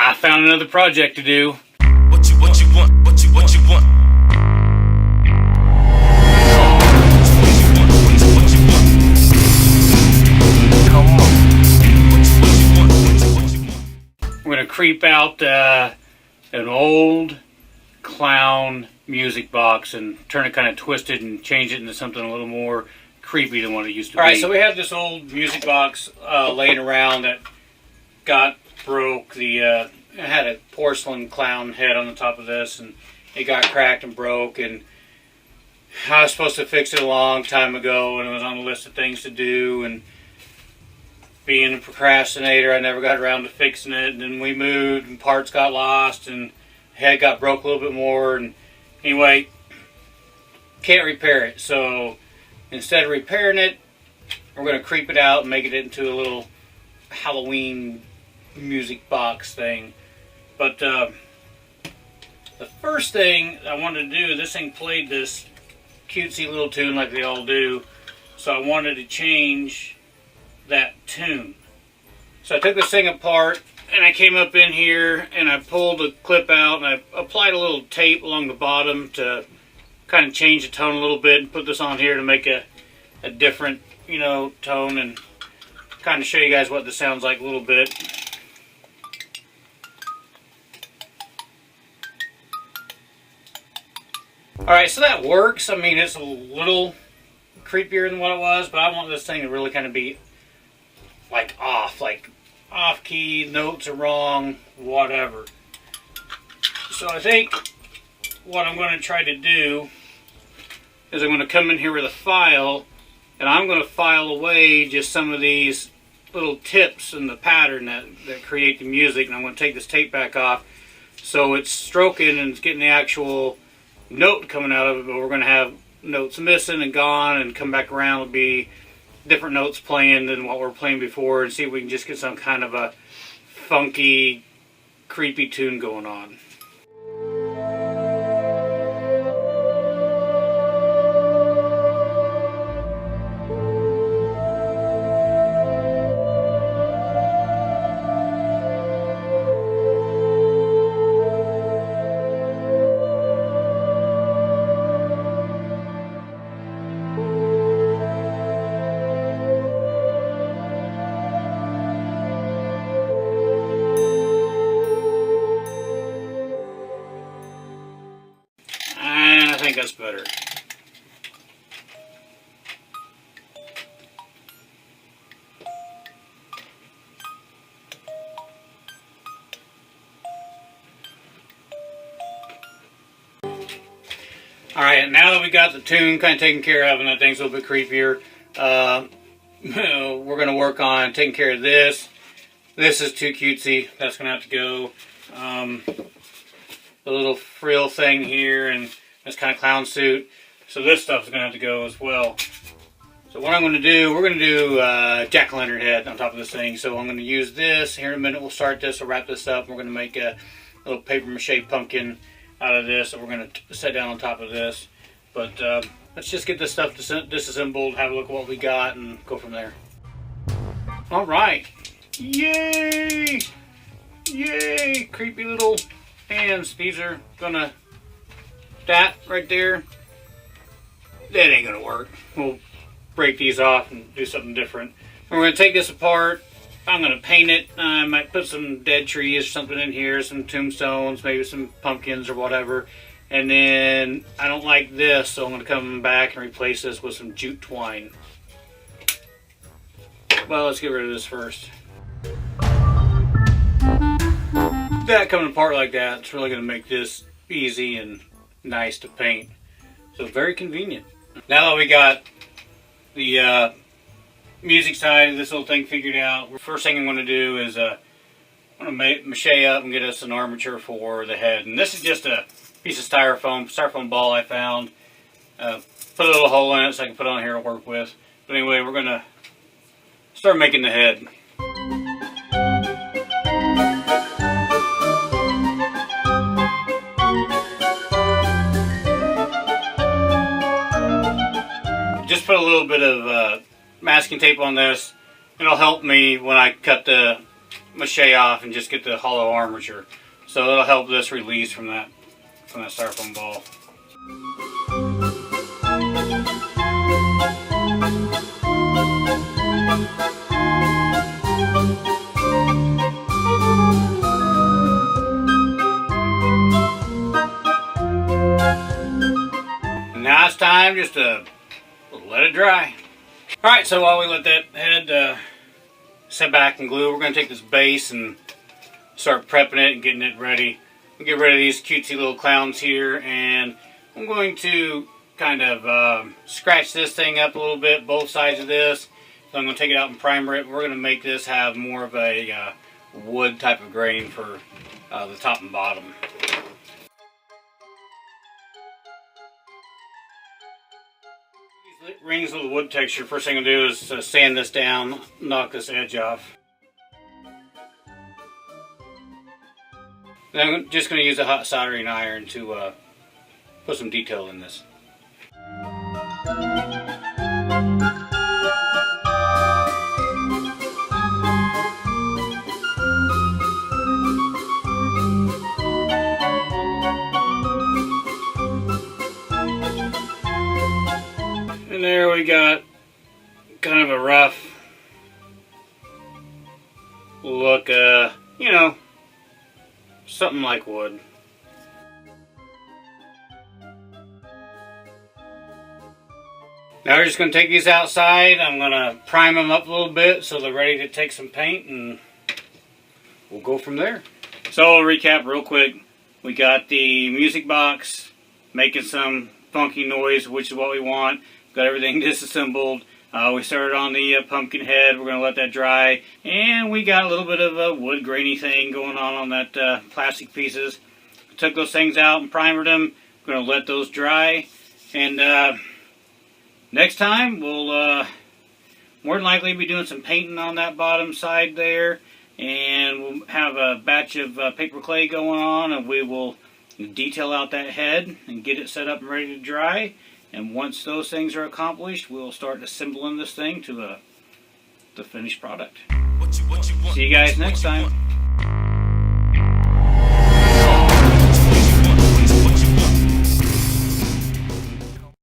I found another project to do. What you want? What you want? Come on. What you want? We're gonna creep out an old clown music box and turn it kind of twisted and change it into something a little more creepy than what it used to be. Alright, so we have this old music box laying around that got broke. It had a porcelain clown head on the top of this, and it got cracked and broke, and I was supposed to fix it a long time ago, and it was on the list of things to do, and being a procrastinator, I never got around to fixing it, and then we moved, and parts got lost, and head got broke a little bit more, and anyway, can't repair it. So instead of repairing it, we're going to creep it out and make it into a little Halloween music box thing. But the first thing I wanted to do, this thing played this cutesy little tune like they all do, so I wanted to change that tune. So I took this thing apart, and I came up in here and I pulled the clip out and I applied a little tape along the bottom to kind of change the tone a little bit, and put this on here to make a different, tone, and kind of show you guys what this sounds like a little bit. Alright, so that works. I mean, it's a little creepier than what it was, but I want this thing to really kind of be like off key, notes are wrong, whatever. So I think what I'm going to try to do is I'm going to come in here with a file, and I'm going to file away just some of these little tips in the pattern that create the music, and I'm going to take this tape back off so it's stroking and it's getting the actual note coming out of it, but we're going to have notes missing and gone, and come back around will be different notes playing than what we're playing before, and see if we can just get some kind of a funky, creepy tune going on. I think that's better. Alright, now that we got the tune kind of taken care of and that thing's a little bit creepier, we're going to work on taking care of this. This is too cutesy. That's going to have to go. The little frill thing here, and this kind of clown suit. So this stuff's going to have to go as well. So what I'm going to do, we're going to do jack-o'-lantern head on top of this thing. So I'm going to use this. Here in a minute we'll start this, we'll wrap this up. We're going to make a little paper mache pumpkin out of this that we're going to set down on top of this. But let's just get this stuff disassembled, have a look at what we got, and go from there. Alright. Yay! Yay! Creepy little hands. These are gonna, that right there, that ain't gonna work. We'll break these off and do something different. We're gonna take this apart. I'm gonna paint it. I might put some dead trees or something in here, some tombstones, maybe some pumpkins or whatever. And then I don't like this, so I'm gonna come back and replace this with some jute twine. Well, let's get rid of this first. That coming apart like that, it's really going to make this easy and nice to paint. So very convenient. Now that we got the music side of this little thing figured out, the first thing I'm going to do is I'm going to mache up and get us an armature for the head. And this is just a piece of styrofoam ball I found. Put a little hole in it so I can put it on here to work with. But anyway, we're going to start making the head. Just put a little bit of masking tape on this. It'll help me when I cut the mache off and just get the hollow armature. So it'll help this release from that styrofoam ball. And now it's time just to let it dry. Alright, so while we let that head set back and glue, we're going to take this base and start prepping it and getting it ready. We'll get rid of these cutesy little clowns here, and I'm going to kind of scratch this thing up a little bit, both sides of this. So I'm going to take it out and primer it. We're going to make this have more of a wood type of grain for the top and bottom. These rings of the wood texture, first thing I'm going to do is sand this down, knock this edge off. Then I'm just going to use a hot soldering iron to put some detail in this. And there we got kind of a rough look, you know, something like wood. Now we're just going to take these outside. I'm going to prime them up a little bit so they're ready to take some paint, and we'll go from there. So I'll recap real quick. We got the music box making some funky noise, which is what we want. Got everything disassembled. We started on the pumpkin head. We're going to let that dry. And we got a little bit of a wood grainy thing going on that plastic pieces. Took those things out and primered them. We're going to let those dry. And next time we'll more than likely be doing some painting on that bottom side there. And we'll have a batch of paper clay going on, and we will detail out that head and get it set up and ready to dry. And once those things are accomplished, we'll start assembling this thing to the finished product. See you guys next time.